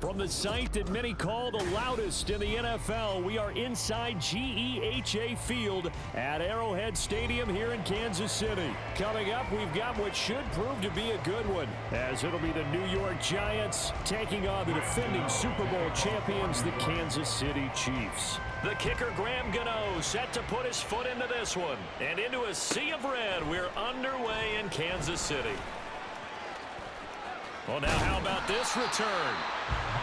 From the site that many call the loudest in the NFL, we are inside GEHA Field at Arrowhead Stadium here in Kansas City. Coming up, we've got what should prove to be a good one, as it'll be the New York Giants taking on the defending Super Bowl champions, the Kansas City Chiefs. The kicker, Graham Gano, set to put his foot into this one. And into a sea of red, we're underway in Kansas City. Well, now how about this return?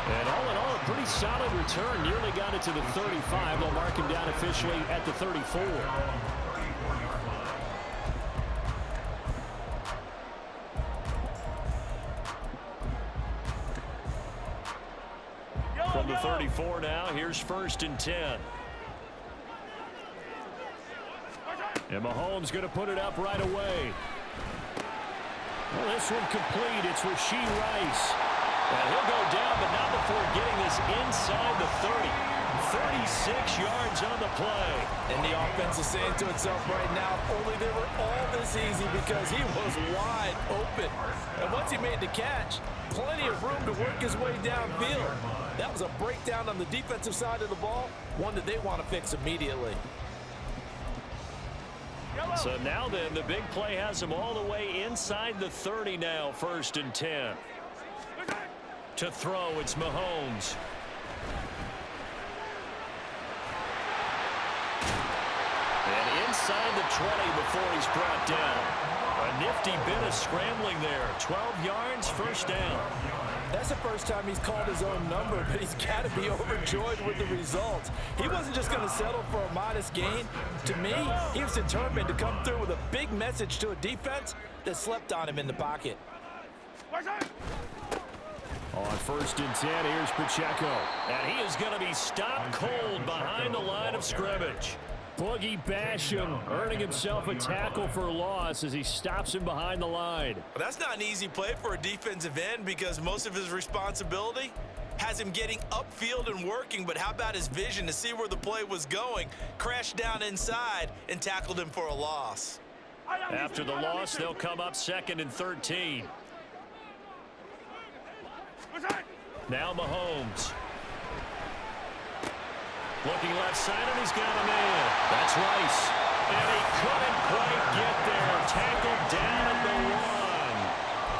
And all in all, a pretty solid return. Nearly got it to the 35. They'll mark him down officially at the 34. From the 34 now, here's 1st and 10. And Mahomes going to put it up right away. Well, this one complete. It's Rashee Rice. And he'll go down, but not before getting this inside the 30. 36 yards on the play. And the offense is saying to itself right now, only they were all this easy because he was wide open. And once he made the catch, plenty of room to work his way downfield. That was a breakdown on the defensive side of the ball, one that they want to fix immediately. So now then, the big play has him all the way inside the 30 now, 1st and 10. To throw, it's Mahomes. And inside the 20 before he's brought down. A nifty bit of scrambling there. 12 yards, 1st down. That's the first time he's called his own number, but he's got to be overjoyed with the results. He wasn't just going to settle for a modest gain. To me, he was determined to come through with a big message to a defense that slept on him in the pocket. On 1st and 10, here's Pacheco. And he is going to be stopped cold behind the line of scrimmage. Boogie Basham earning himself a tackle for loss as he stops him behind the line. Well, that's not an easy play for a defensive end because most of his responsibility has him getting upfield and working, but how about his vision to see where the play was going, crashed down inside, and tackled him for a loss. After the loss, they'll come up 2nd and 13. Now Mahomes. Looking left side, and he's got a man. That's Rice. And he couldn't quite get there. Tackled down at the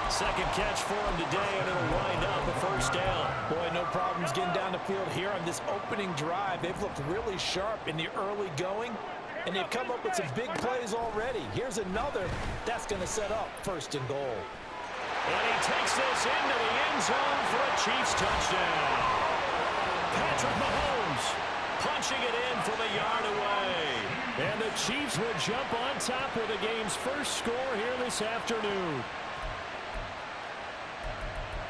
1. Second catch for him today, and it'll wind up a 1st down. Boy, no problems getting down the field here on this opening drive. They've looked really sharp in the early going, and they've come up with some big plays already. Here's another that's going to set up 1st and goal. And he takes this into the end zone for a Chiefs touchdown. Patrick Mahomes punching it in from a yard away. And the Chiefs will jump on top with the game's first score here this afternoon.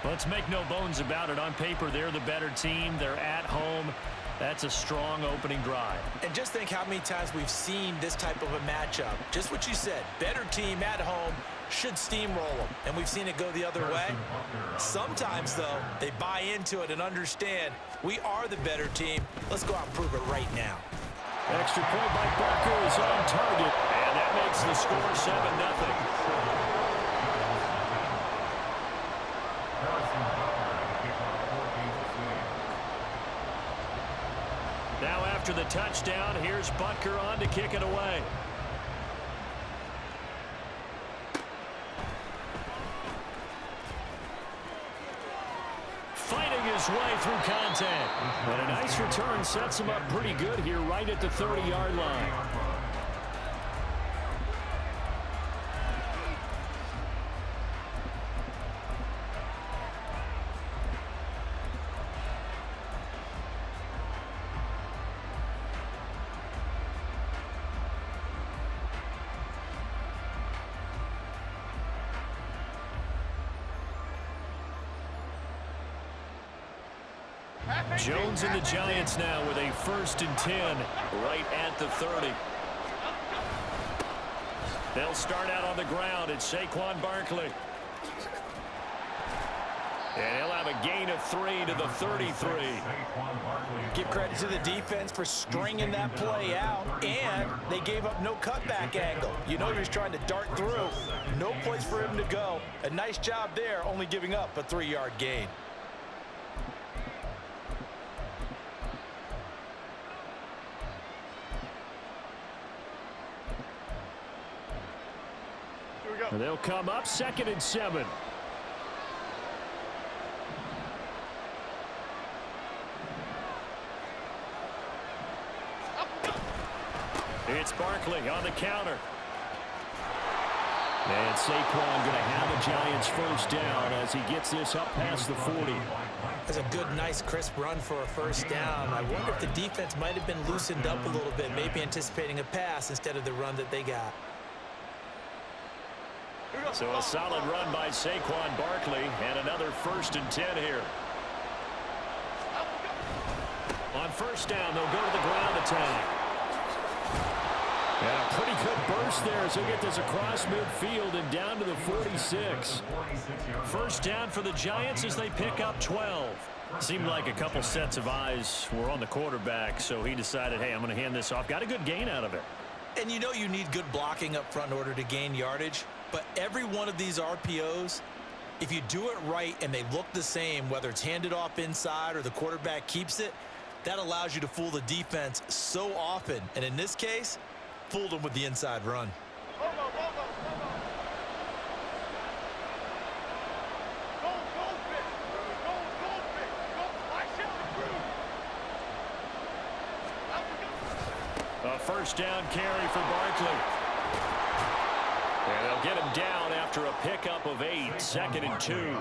Let's make no bones about it. On paper, they're the better team. They're at home. That's a strong opening drive. And just think how many times we've seen this type of a matchup. Just what you said, better team at home should steamroll them. And we've seen it go the other way. Sometimes, though, they buy into it and understand we are the better team. Let's go out and prove it right now. Extra point by Barker is on target. And that makes the score 7-0. Now after the touchdown, here's Butker on to kick it away. Fighting his way through contact. And a nice return sets him up pretty good here right at the 30-yard line. Jones and the Giants now with a 1st and 10 right at the 30. They'll start out on the ground. It's Saquon Barkley. And he'll have a gain of 3 to the 33. Give credit to the defense for stringing that play out, and they gave up no cutback angle. You know he was trying to dart through. No place for him to go. A nice job there, only giving up a 3-yard gain. They'll come up 2nd and 7. It's Barkley on the counter. And Saquon going to have a Giants first down as he gets this up past the 40. That's a good, nice, crisp run for a first down. I wonder if the defense might have been loosened up a little bit, maybe anticipating a pass instead of the run that they got. So a solid run by Saquon Barkley and another 1st and 10 here. On first down, they'll go to the ground attack. And a pretty good burst there as he'll get this across midfield and down to the 46. First down for the Giants as they pick up 12. Seemed like a couple sets of eyes were on the quarterback, so he decided, hey, I'm going to hand this off. Got a good gain out of it. And you know you need good blocking up front in order to gain yardage, but every one of these RPOs, if you do it right and they look the same, whether it's handed off inside or the quarterback keeps it, that allows you to fool the defense so often. And in this case, fooled them with the inside run. A first down carry for Barkley. And they'll get him down after a pickup of 8, 2nd and 2.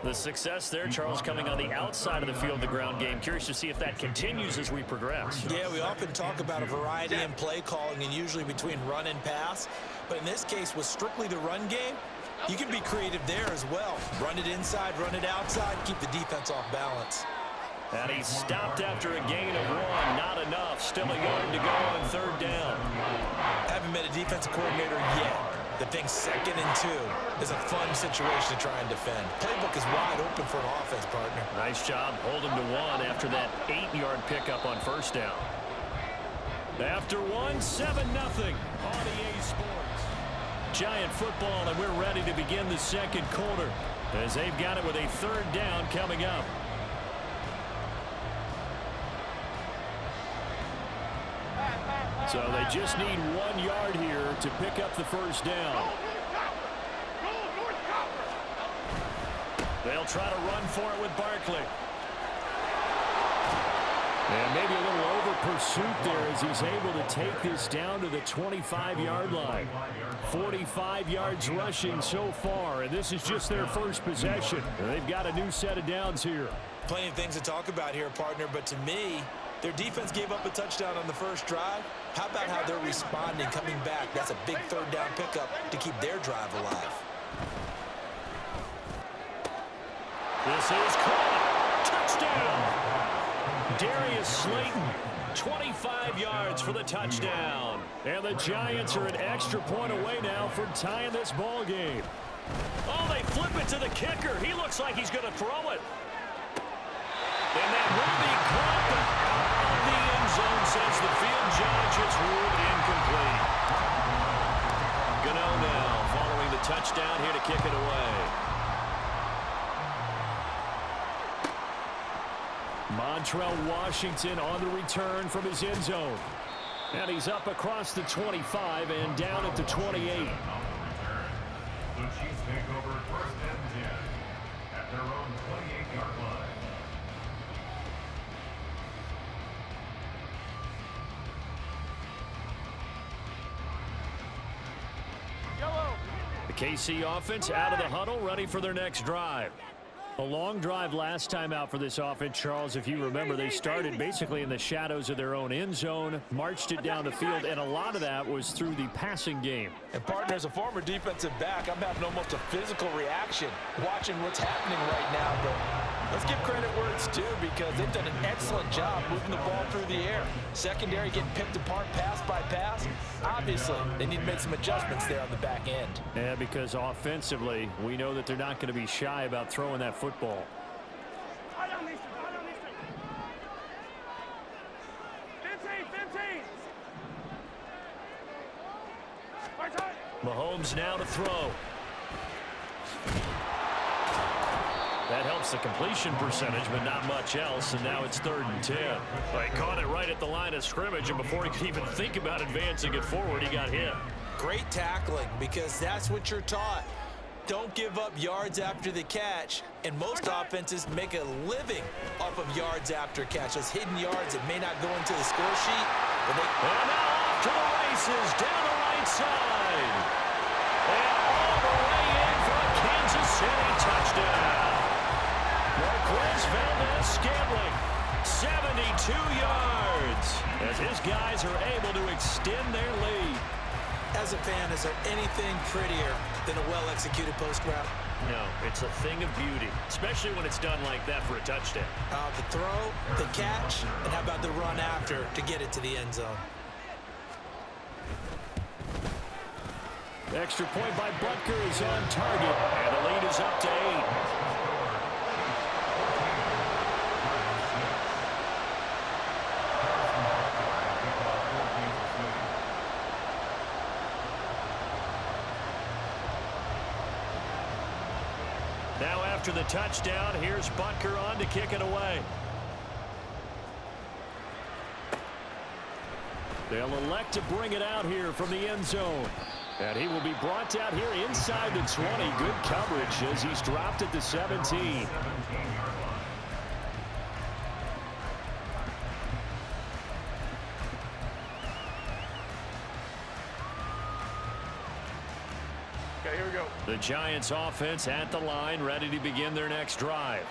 The success there, Charles, coming on the outside of the field, the ground game. Curious to see if that continues as we progress. Yeah, we often talk about a variety in play calling and usually between run and pass. But in this case, with strictly the run game, you can be creative there as well. Run it inside, run it outside, keep the defense off balance. And he stopped after a gain of 1. Not enough. Still a yard to go on 3rd down. Haven't met a defensive coordinator yet. The thing 2nd and 2 is a fun situation to try and defend. Playbook is wide open for an offense, partner. Nice job holding to 1 after that 8-yard pickup on first down. After 1, 7-0 on EA Sports. Giant football, and we're ready to begin the second quarter as they've got it with a 3rd down coming up. So they just need 1 yard here to pick up the first down. They'll try to run for it with Barkley. And maybe a little over pursuit there as he's able to take this down to the 25-yard line. 45 yards rushing so far, and this is just their first possession. They've got a new set of downs here. Plenty of things to talk about here, partner, but to me, their defense gave up a touchdown on the first drive. How about how they're responding, coming back? That's a big 3rd down pickup to keep their drive alive. This is caught. Touchdown. Darius Slayton, 25 yards for the touchdown. And the Giants are an extra point away now from tying this ball game. Oh, they flip it to the kicker. He looks like he's going to throw it. And that will be caught, but out of the end zone, says the field judge. It's ruled incomplete. Gano now following the touchdown here to kick it away. Montrell Washington on the return from his end zone. And he's up across the 25 and down at the 28. The Chiefs take over 1st and 10 at their own 28-yard line. The KC offense out of the huddle, ready for their next drive. A long drive last time out for this offense, Charles. If you remember, they started basically in the shadows of their own end zone, marched it down the field, and a lot of that was through the passing game. And partner, as a former defensive back, I'm having almost a physical reaction watching what's happening right now. But let's give credit where it's due because they've done an excellent job moving the ball through the air. Secondary getting picked apart pass by pass. Obviously, they need to make some adjustments there on the back end. Yeah, because offensively, we know that they're not going to be shy about throwing that football. Mahomes now to throw. That helps the completion percentage, but not much else, and now it's 3rd and 10. Well, he caught it right at the line of scrimmage, and before he could even think about advancing it forward, he got hit. Great tackling, because that's what you're taught. Don't give up yards after the catch, and most offenses make a living off of yards after catch. Those hidden yards that may not go into the score sheet, but they... And now off to the races, down the right side. And all the way in for a Kansas City touchdown. Marquez Valdez-Scantling, 72 yards, as his guys are able to extend their lead. As a fan, is there anything prettier than a well-executed post route? No, it's a thing of beauty, especially when it's done like that for a touchdown. The throw, the catch, and how about the run after to get it to the end zone? Extra point by Butker is on target, and the lead is up to 8. Now after the touchdown, here's Butker on to kick it away. They'll elect to bring it out here from the end zone. And he will be brought down here inside the 20. Good coverage as he's dropped at the 17. Okay, here we go. The Giants offense at the line, ready to begin their next drive.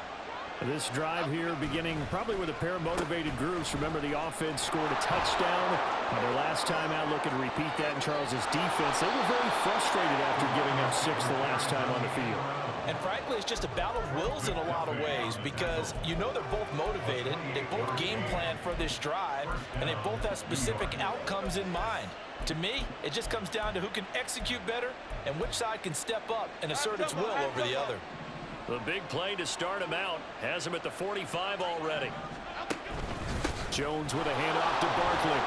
This drive here beginning probably with a pair of motivated groups. Remember, the offense scored a touchdown. Their last time out, looking to repeat that in Charles's defense. They were very frustrated after giving up 6 the last time on the field. And frankly, it's just a battle of wills in a lot of ways, because you know they're both motivated, they both game plan for this drive, and they both have specific outcomes in mind. To me, it just comes down to who can execute better and which side can step up and assert its will over the other. The big play to start him out has him at the 45 already. Jones with a handoff to Barkley.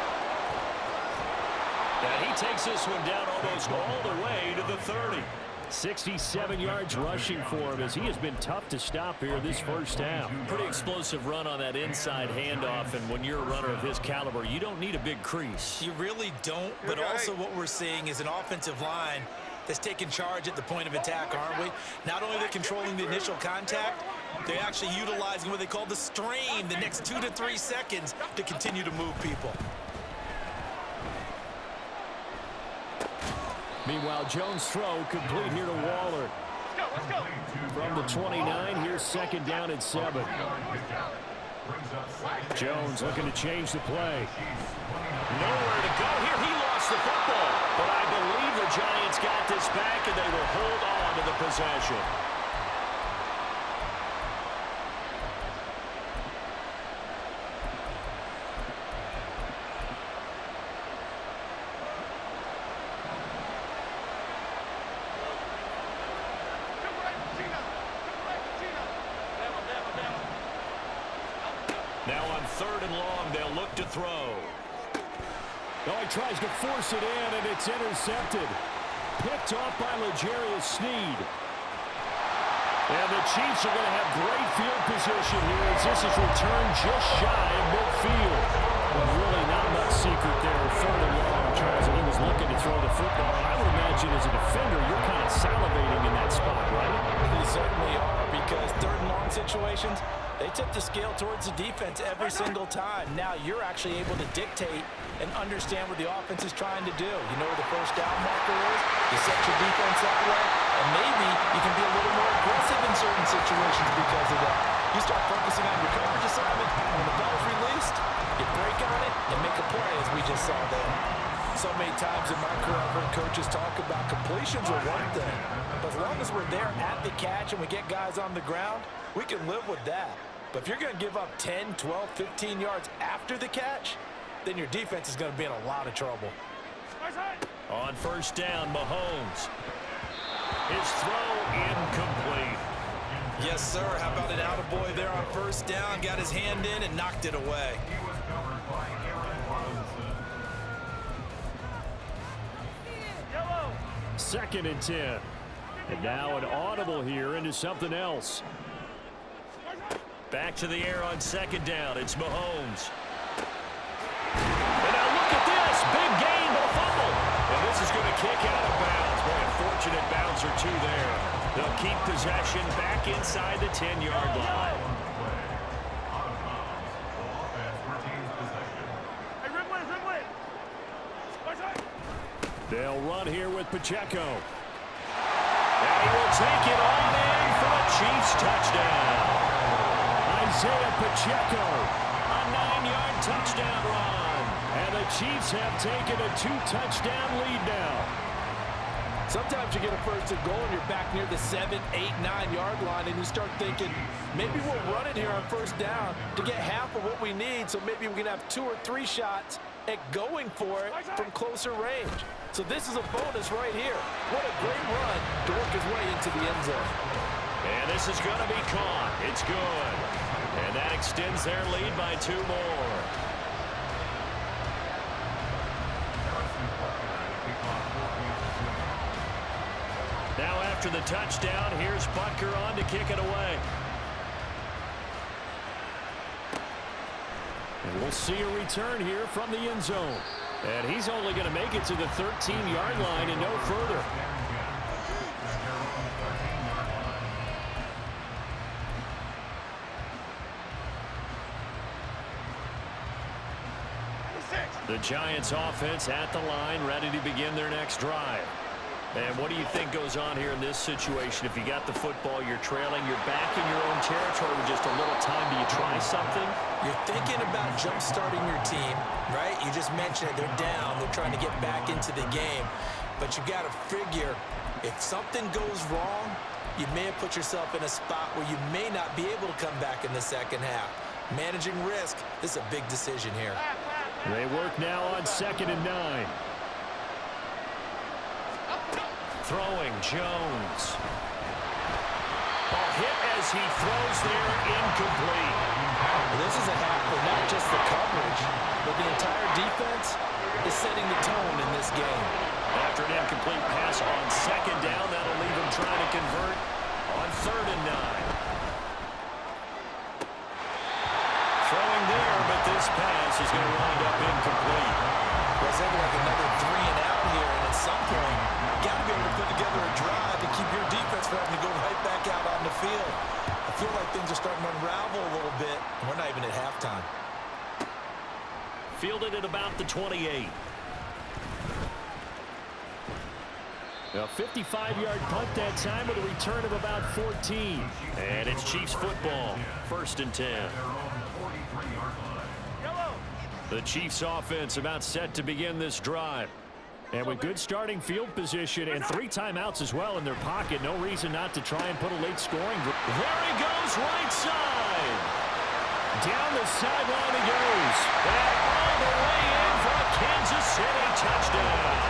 And he takes this one down almost all the way to the 30. 67 yards rushing for him, as he has been tough to stop here this first half. Pretty explosive run on that inside handoff, and when you're a runner of his caliber, you don't need a big crease. You really don't, but also what we're seeing is an offensive line that's taking charge at the point of attack, aren't we? Not only are they controlling the initial contact, they're actually utilizing what they call the strain, the next 2 to 3 seconds, to continue to move people. Meanwhile, Jones' throw complete here to Waller. Let's go. From the 29, here's second down and 7. Jones looking to change the play. Nowhere to go here. He lost the football. But I believe the Giants got this back, and they will hold on to the possession. Now on 3rd and long, they'll look to throw. Oh, he tries to force it in, and it's intercepted. Picked off by L'Jarius Sneed. And the Chiefs are going to have great field position here as this is returned just shy of midfield. But really not much secret there. 3rd and long, Charles, and he was looking to throw the football. I would imagine as a defender, you're kind of salivating in that spot, right? They certainly are, because 3rd and long situations, they tip the scale towards the defense every single time. Now you're actually able to dictate and understand what the offense is trying to do. You know where the first down marker is. You set your defense that way, and maybe you can be a little more aggressive in certain situations because of that. You start focusing on your coverage assignment. When the ball's released, you break on it and make a play, as we just saw there. So many times in my career, I've heard coaches talk about completions are one thing. But as long as we're there at the catch and we get guys on the ground, we can live with that. But if you're going to give up 10, 12, 15 yards after the catch, then your defense is going to be in a lot of trouble. On 1st down, Mahomes. His throw incomplete. Yes, sir. How about an attaboy there on 1st down? Got his hand in and knocked it away. 2nd and 10. And now an audible here into something else. Back to the air on 2nd down. It's Mahomes. And now look at this. Big gain, but a fumble. And this is going to kick out of bounds. Boy, a fortunate bounce or two there. They'll keep possession back inside the 10-yard line. They'll run here with Pacheco. And he will take it on in for a Chiefs touchdown. Isaiah Pacheco, a 9-yard touchdown run. And the Chiefs have taken a 2-touchdown lead now. Sometimes you get a first and goal and you're back near the 7, 8, 9-yard line and you start thinking, maybe we'll run it here on first down to get half of what we need, so maybe we can have 2 or 3 shots at going for it from closer range. So this is a bonus right here. What a great run to work his way into the end zone. And this is going to be caught. It's good. And that extends their lead by 2 more. Now after the touchdown, here's Butker on to kick it away. And we'll see a return here from the end zone. And he's only going to make it to the 13-yard line and no further. The Giants offense at the line, ready to begin their next drive. And what do you think goes on here in this situation? If you got the football, you're trailing, you're back in your own territory with just a little time. Do you try something? You're thinking about jump-starting your team, right? You just mentioned it. They're down. They're trying to get back into the game. But you got to figure, if something goes wrong, you may have put yourself in a spot where you may not be able to come back in the second half. Managing risk, this is a big decision here. They work now on 2nd and 9. Throwing, Jones. Ball hit as he throws there, incomplete. This is a half for not just the coverage, but the entire defense is setting the tone in this game. After an incomplete pass on 2nd down, that'll leave him trying to convert on 3rd and 9. Throwing there, but this pass is going to wind up incomplete. Well, it's like another 3 and out here, and at some point, you got to be able to put together a drive to keep your defense from having to go right back out on the field. I feel like things are starting to unravel a little bit, and we're not even at halftime. Fielded at about the 28. A 55-yard punt that time with a return of about 14. And it's Chiefs football, 1st and 10. The Chiefs offense about set to begin this drive. And with good starting field position and 3 timeouts as well in their pocket, no reason not to try and put a late scoring. There he goes, right side. Down the sideline he goes. And all the way in for a Kansas City touchdown.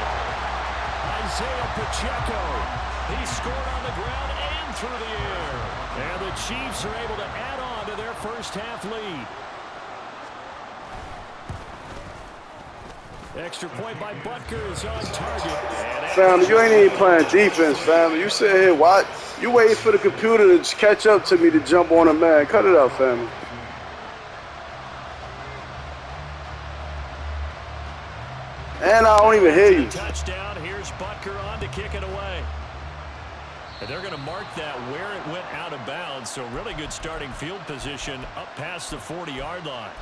Isaiah Pacheco. He scored on the ground and through the air. And the Chiefs are able to add on to their first half lead. Extra point by Butker is on target. Fam, you ain't even playing defense, fam. You sit here, watch. You waiting for the computer to catch up to me to jump on a man. Cut it out, fam. And I don't even hear you. Touchdown. Here's Butker on to kick it away. And they're going to mark that where it went out of bounds. So really good starting field position up past the 40-yard line.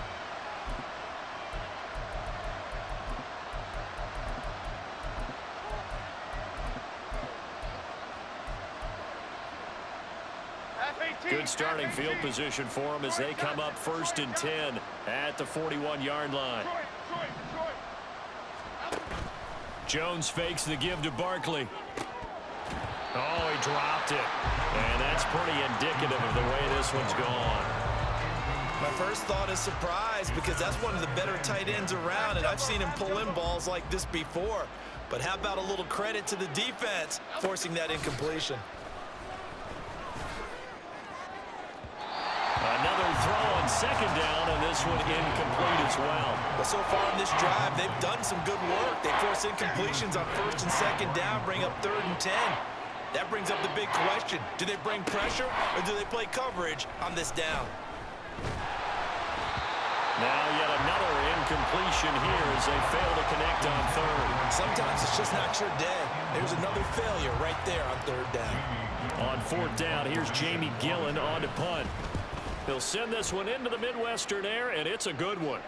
Good starting field position for them as they come up 1st and 10 at the 41-yard line. Jones fakes the give to Barkley. Oh, he dropped it. And that's pretty indicative of the way this one's gone. My first thought is surprise because that's one of the better tight ends around, and I've seen him pull in balls like this before. But how about a little credit to the defense forcing that incompletion? Another throw on 2nd down, and this one incomplete as well. Well, so far in this drive, they've done some good work. They force incompletions on 1st and 2nd down, bring up 3rd and 10. That brings up the big question. Do they bring pressure, or do they play coverage on this down? Now yet another incomplete incompletion here as they fail to connect on third. Sometimes it's just not your day. There's another failure right there on third down. On fourth down, here's Jamie Gillen on to punt. He'll send this one into the Midwestern air, and it's a good one.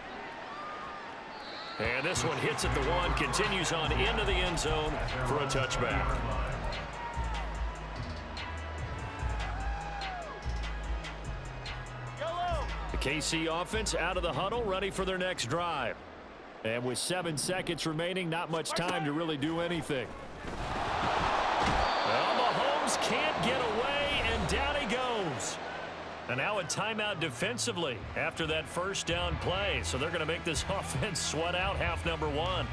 And this one hits at the one, continues on into the end zone for a touchback. The KC offense out of the huddle, ready for their next drive. And with 7 seconds remaining, not much time to really do anything. Well, Mahomes can't get away, and down he goes. And now a timeout defensively after that first down play. So they're going to make this offense sweat out half number one.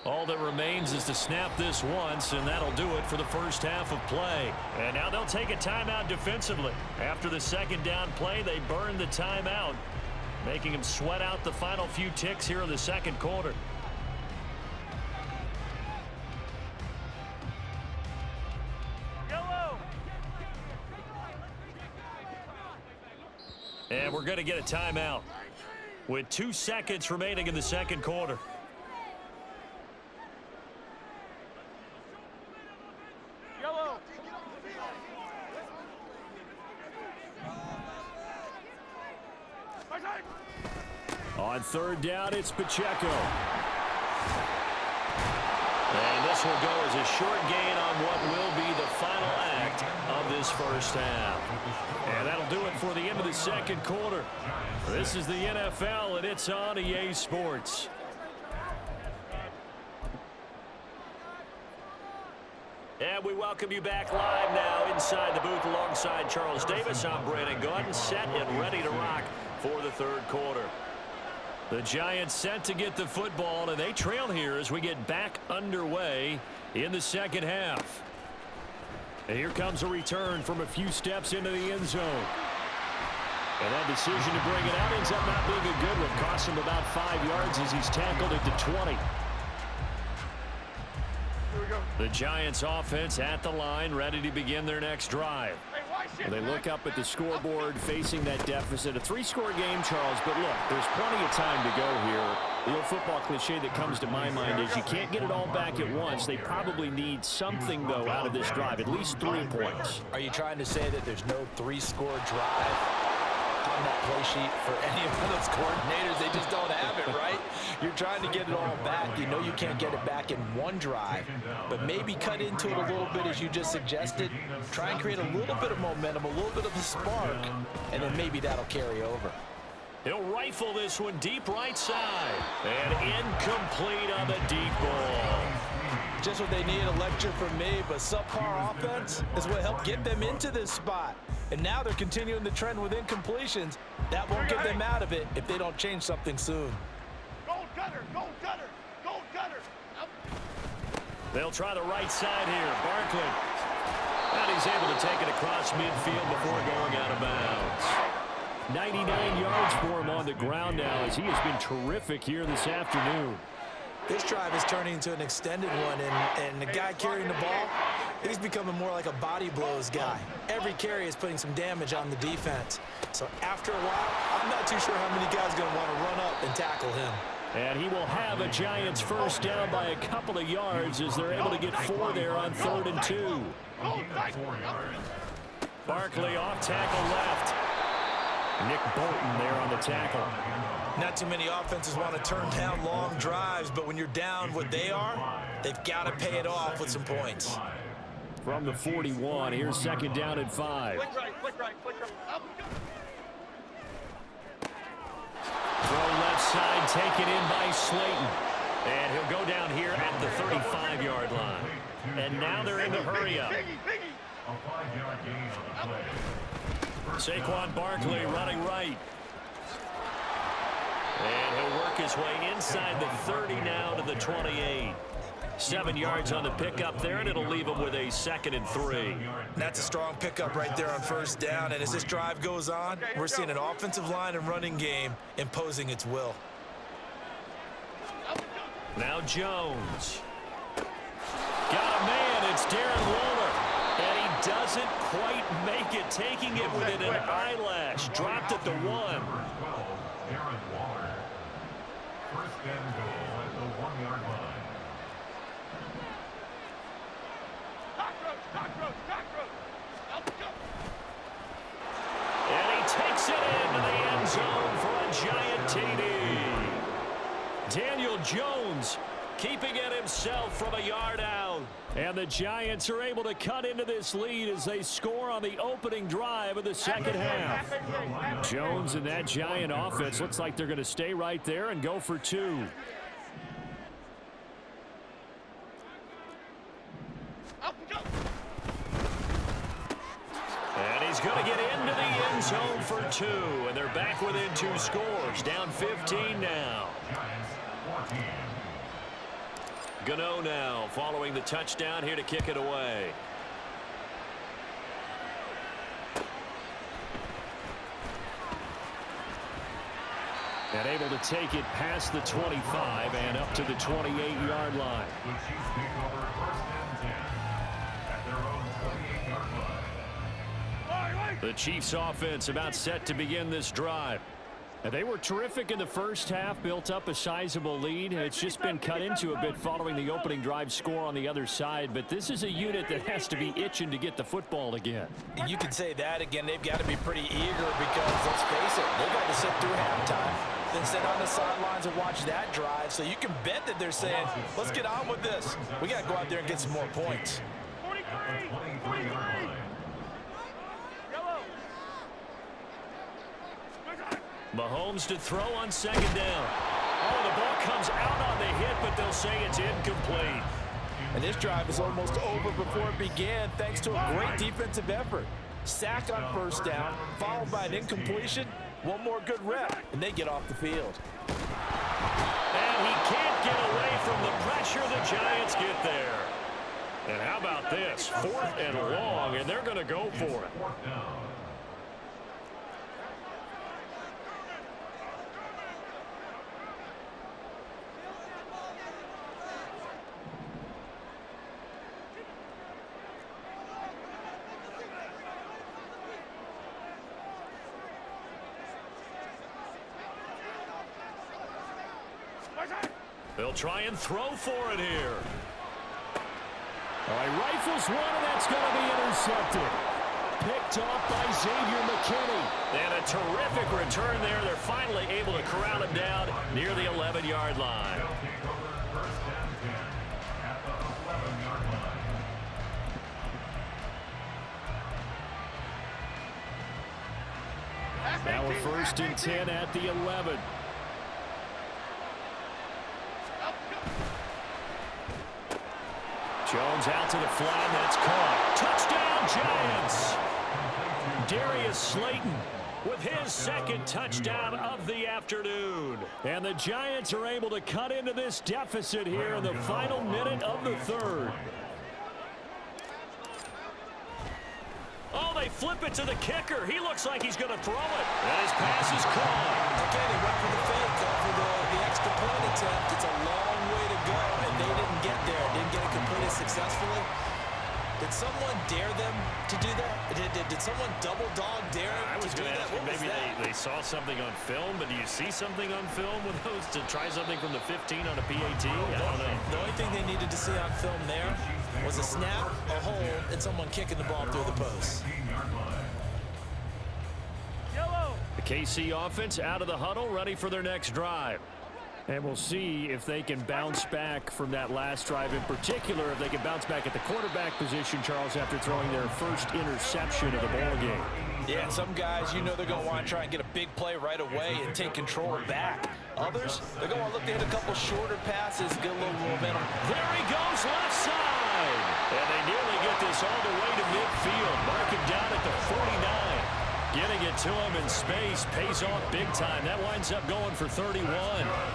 All that remains is to snap this once, and that'll do it for the first half of play. And now they'll take a timeout defensively. After the second down play, they burn the timeout, making them sweat out the final few ticks here in the second quarter. Yellow. And we're going to get a timeout with 2 seconds remaining in the second quarter. On third down, it's Pacheco. And this will go as a short gain on what will be the final act of this first half. And that'll do it for the end of the second quarter. This is the NFL, and it's on EA Sports. And we welcome you back live now inside the booth alongside Charles Davis. I'm Brandon Gordon, set and ready to rock for the third quarter. The Giants set to get the football, and they trail here as we get back underway in the second half. And here comes a return from a few steps into the end zone. And that decision to bring it out ends up not being a good one. Costs him about 5 yards as he's tackled at the 20. The Giants offense at the line, ready to begin their next drive. They look up at the scoreboard facing that deficit. A 3-score game, Charles, but look, there's plenty of time to go here. The old football cliche that comes to my mind is you can't get it all back at once. They probably need something, though, out of this drive, at least 3 points. Are you trying to say that there's no 3-score drive on that play sheet for any of those coordinators? They just don't have it, right? You're trying to get it all back. You know you can't get it back in one drive, but maybe cut into it a little bit as you just suggested. Try and create a little bit of momentum, a little bit of a spark, and then maybe that'll carry over. He'll rifle this one deep right side. And incomplete on the deep ball. Just what they need, a lecture from me, but subpar offense is what helped get them into this spot. And now they're continuing the trend with incompletions. That won't get them out of it if they don't change something soon. Gold cutter, gold cutter, gold cutter. They'll try the right side here. Barkley. And he's able to take it across midfield before going out of bounds. 99 yards for him on the ground now as he has been terrific here this afternoon. This drive is turning into an extended one, and the guy carrying the ball, he's becoming more like a body blows guy. Every carry is putting some damage on the defense. So after a while, I'm not too sure how many guys are going to want to run up and tackle him. And he will have a Giants first down by a couple of yards as they're able to get 4 there on 3rd and 2. Barkley off tackle left. Nick Bolton there on the tackle. Not too many offenses want to turn down long drives, but when you're down what they are, they've got to pay it off with some points. From the 41, here's 2nd down and 5. Flick right, flick right, flick right. Up. Throw left side, taken in by Slayton. And he'll go down here at the 35-yard line. And now they're in the hurry up. A 5-yard gain on the play. Saquon Barkley running right. And he'll work his way inside the 30 now to the 28. 7 yards on the pickup there, and it'll leave them with a 2nd and 3. That's a strong pickup right there on first down, and as this drive goes on, we're seeing an offensive line and running game imposing its will. Now Jones. Got a man, it's Darren Waller. And he doesn't quite make it, taking it within an eyelash. Dropped at the 1. Darren Waller. First and goal at the 1-yard line. And he takes it into the end zone for a giant TD. Daniel Jones keeping it himself from a yard out. And the Giants are able to cut into this lead as they score on the opening drive of the second half. Jones and that Giant offense looks like they're going to stay right there and go for 2. And he's going to get into the end zone for 2. And they're back within 2 scores. Down 15 now. Gano now following the touchdown here to kick it away. And able to take it past the 25 and up to the 28-yard line. The Chiefs take over first and 10 at their own 28-yard line. The Chiefs offense about set to begin this drive. And they were terrific in the first half, built up a sizable lead. It's just been cut into a bit following the opening drive score on the other side. But this is a unit that has to be itching to get the football again. You can say that again. They've got to be pretty eager because, let's face it, they've got to sit through halftime, then sit on the sidelines and watch that drive. So you can bet that they're saying, let's get on with this. We got to go out there and get some more points. 23-yard line. Mahomes to throw on second down. Oh, the ball comes out on the hit, but they'll say it's incomplete. And this drive is almost over before it began thanks to a great defensive effort. Sack on first down, followed by an incompletion. One more good rep, and they get off the field. And he can't get away from the pressure. The Giants get there. And how about this? 4th and long, and they're going to go for it. They'll try and throw for it here. All right, rifles one, and that's going to be intercepted. Picked off by Xavier McKinney. And a terrific return there. They're finally able to corral him down near the 11-yard line. Now we're 1st and 10 at the 11. Jones out to the flat, that's caught. Touchdown, Giants! Darius Slayton with his 2nd touchdown of the afternoon. And the Giants are able to cut into this deficit here in the final minute of the 3rd. Oh, they flip it to the kicker. He looks like he's going to throw it. And his pass is caught. Okay, they went for the fake, go for the extra point attempt. It's a long way to go, and they didn't get there. Didn't get it completed successfully. Did someone dare them to do that? Did someone double dog dare them I was to do going to that? ask you, maybe they saw something on film, but do you see something on film with those to try something from the 15 on a PAT? I don't know. The only thing they needed to see on film there was a snap, a hold, and someone kicking the ball through the post. The KC offense out of the huddle, ready for their next drive. And we'll see if they can bounce back from that last drive, in particular if they can bounce back at the quarterback position, Charles, after throwing their first interception of the ball game. Yeah, some guys, you know they're going to want to try and get a big play right away and take control back. Others, they're going to look to hit a couple shorter passes, get a little momentum. There he goes, left side. And they nearly get this all the way to midfield. Mark him down at the 49. Getting it to him in space pays off big time. That winds up going for 31.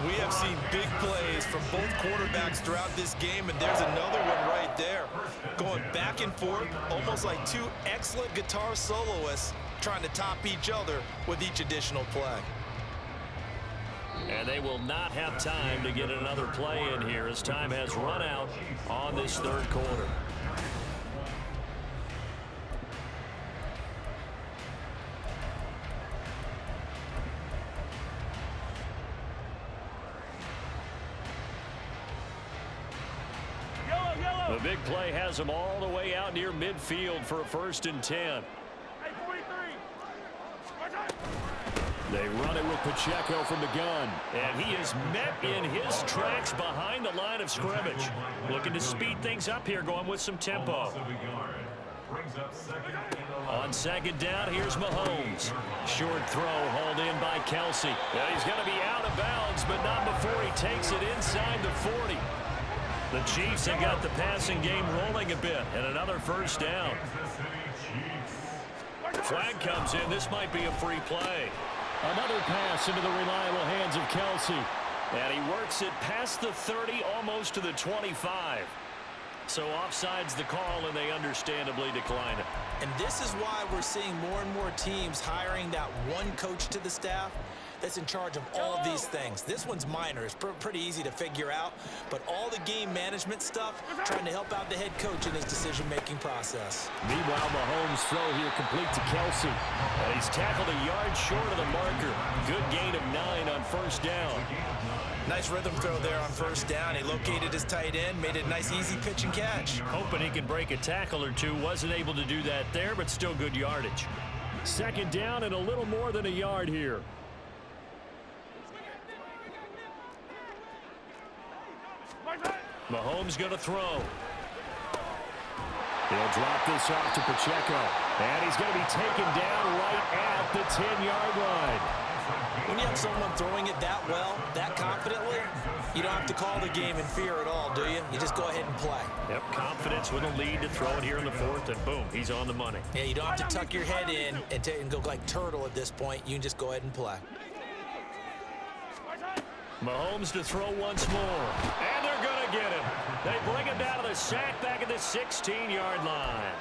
We have seen big plays from both quarterbacks throughout this game, and there's another one right there. Going back and forth, almost like two excellent guitar soloists trying to top each other with each additional play. And they will not have time to get another play in here as time has run out on this third quarter. The big play has them all the way out near midfield for a 1st and 10. They run it with Pacheco from the gun. And he is met in his tracks behind the line of scrimmage. Looking to speed things up here, going with some tempo. On 2nd down, here's Mahomes. Short throw hauled in by Kelsey. And he's going to be out of bounds, but not before he takes it inside the 40. The Chiefs have got the passing game rolling a bit, and another 1st down. Flag comes in. This might be a free play. Another pass into the reliable hands of Kelsey. And he works it past the 30, almost to the 25. So offside's the call, and they understandably decline it. And this is why we're seeing more and more teams hiring that one coach to the staff that's in charge of all of these things. This one's minor. It's pretty easy to figure out. But all the game management stuff, trying to help out the head coach in his decision-making process. Meanwhile, Mahomes' throw here complete to Kelsey. And he's tackled a yard short of the marker. Good gain of 9 on 1st down. Nice rhythm throw there on 1st down. He located his tight end, made it a nice, easy pitch and catch. Hoping he can break a tackle or two. Wasn't able to do that there, but still good yardage. 2nd down and a little more than a yard here. Mahomes going to throw. He'll drop this off to Pacheco. And he's going to be taken down right at the 10-yard line. When you have someone throwing it that well, that confidently, you don't have to call the game in fear at all, do you? You just go ahead and play. Yep, confidence with a lead to throw it here in the 4th, and boom, he's on the money. Yeah, you don't have to tuck your head in and go like turtle at this point. You can just go ahead and play. Mahomes to throw once more. And they're going to get him. They bring him down to the sack back at the 16-yard line.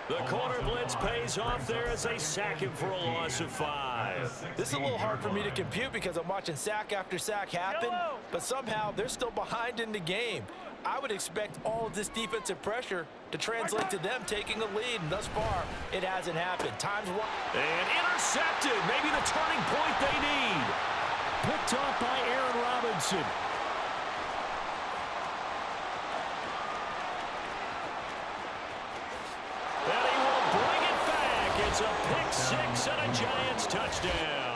The corner blitz pays off there as they sack him for a loss of 5. This is a little hard for me to compute because I'm watching sack after sack happen, but somehow they're still behind in the game. I would expect all of this defensive pressure to translate to them taking a lead, and thus far, it hasn't happened. Time's one. And intercepted. Maybe the turning point they need. Picked off by Aaron Robinson. And he will bring it back. It's a pick-6 and a Giants touchdown.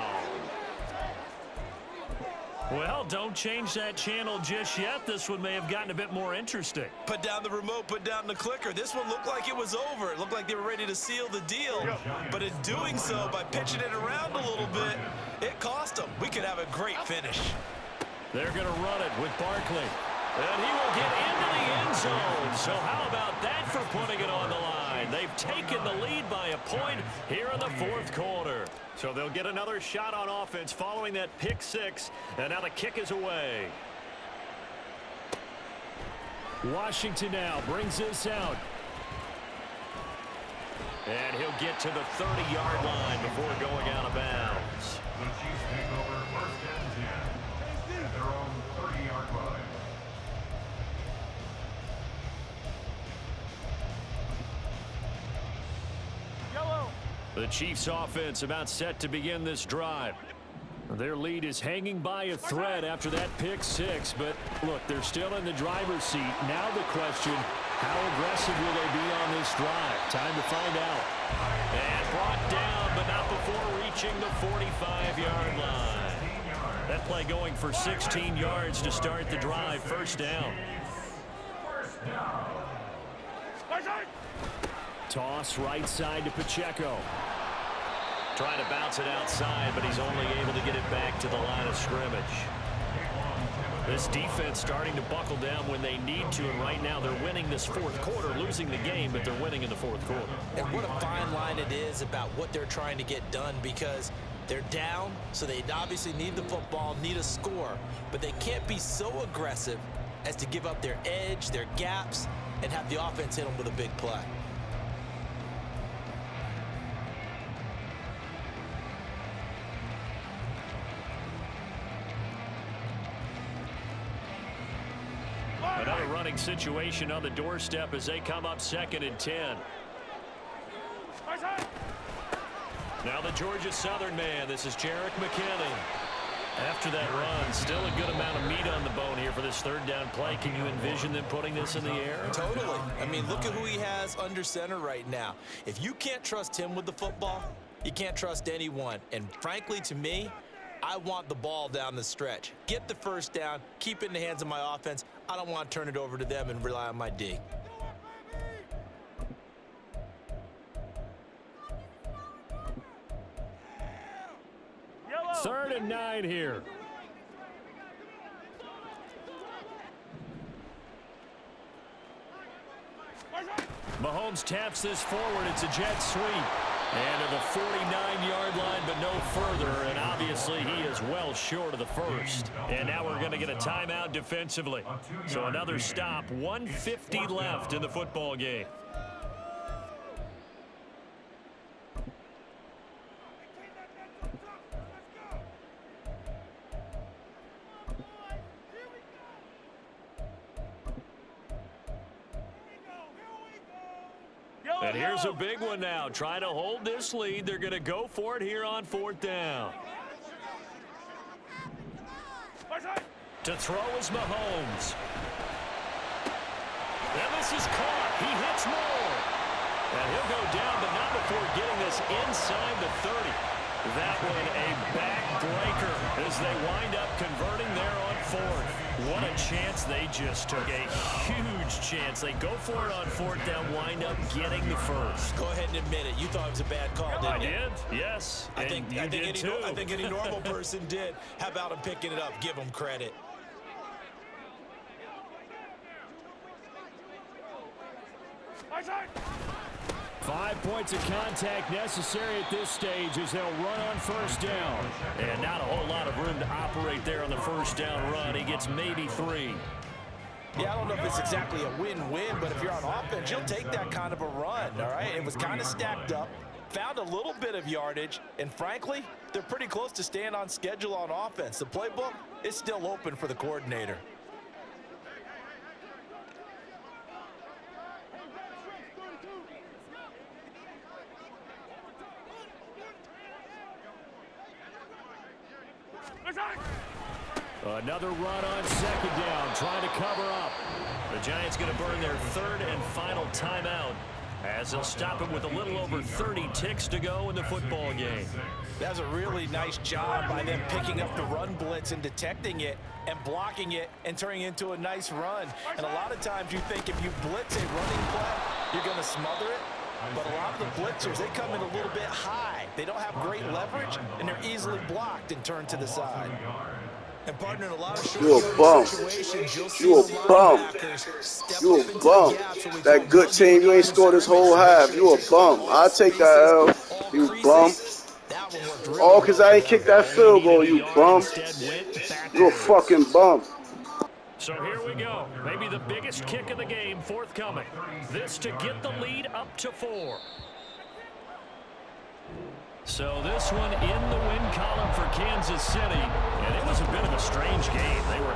Well, don't change that channel just yet. This one may have gotten a bit more interesting. Put down the remote, put down the clicker. This one looked like it was over. It looked like they were ready to seal the deal. But in doing so, by pitching it around a little bit, it cost them. We could have a great finish. They're going to run it with Barkley. And he will get into the end zone. So how about that for putting it on the line? They've taken the lead by a point here in the 4th quarter. So they'll get another shot on offense following that pick-6. And now the kick is away. Washington now brings this out. And he'll get to the 30-yard line before going out of bounds. The Chiefs take over 1st and 10 at their own 30-yard line. The Chiefs offense about set to begin this drive. Their lead is hanging by a thread after that pick-6, but look, they're still in the driver's seat. Now the question, how aggressive will they be on this drive? Time to find out. And brought down, but not before reaching the 45-yard line. That play going for 16 yards to start the drive. 1st down. Toss right side to Pacheco. Trying to bounce it outside, but he's only able to get it back to the line of scrimmage. This defense starting to buckle down when they need to, and right now they're winning this fourth quarter, losing the game, but they're winning in the fourth quarter. And what a fine line it is about what they're trying to get done, because they're down, so they obviously need the football, need a score, but they can't be so aggressive as to give up their edge, their gaps, and have the offense hit them with a big play. Another running situation on the doorstep as they come up 2nd and 10. Now the Georgia Southern man. This is Jarek McKinnon. After that run, still a good amount of meat on the bone here for this 3rd down play. Can you envision them putting this in the air? Totally. I mean, look at who he has under center right now. If you can't trust him with the football, you can't trust anyone. And frankly, to me, I want the ball down the stretch. Get the 1st down, keep it in the hands of my offense. I don't want to turn it over to them and rely on my D. Yellow. 3rd and 9 here. Mahomes taps this forward. It's a jet sweep. And to the 49-yard line, but no further. And obviously, he is well short of the 1st. And now we're going to get a timeout defensively. So another stop. 1:50 left in the football game. And here's a big one now. Trying to hold this lead. They're going to go for it here on 4th down. To throw is Mahomes. And this is caught. He hits more. And he'll go down, but not before getting this inside the 30. That one a backbreaker as they wind up converting there on 4th. What a chance they just took. A huge chance. They go for it on 4th down, wind up getting the 1st. Go ahead and admit it. You thought it was a bad call, didn't you? I did, yes. I think any normal person did. How about him picking it up? Give him credit. Five points of contact necessary at this stage as they'll run on 1st down. And not a whole lot of room to operate there on the 1st down run. He gets maybe 3. Yeah, I don't know if it's exactly a win-win, but if you're on offense, you'll take that kind of a run, all right? It was kind of stacked up, found a little bit of yardage, and frankly, they're pretty close to staying on schedule on offense. The playbook is still open for the coordinator. Another run on 2nd down, trying to cover up. The Giants going to burn their 3rd and final timeout as they'll stop it with a little over 30 ticks to go in the football game. That's a really nice job by them picking up the run blitz and detecting it and blocking it and turning it into a nice run. And a lot of times you think if you blitz a running play, you're going to smother it. But a lot of the blitzers, they come in a little bit high. They don't have great leverage, and they're easily blocked and turned to the side. And partner, in a lot of short situations, you'll see the linebackers step You up a into bum. the gaps when we That call good them team, you ain't scored this whole half. You a bum. I'll take that L. You bum. That one worked really All because I ain't kicked that field goal, you bum. You a fucking bum. So here we go. Maybe the biggest kick of the game forthcoming. This to get the lead up to 4. So this one in the win column for Kansas City. And it was a bit of a strange game. They were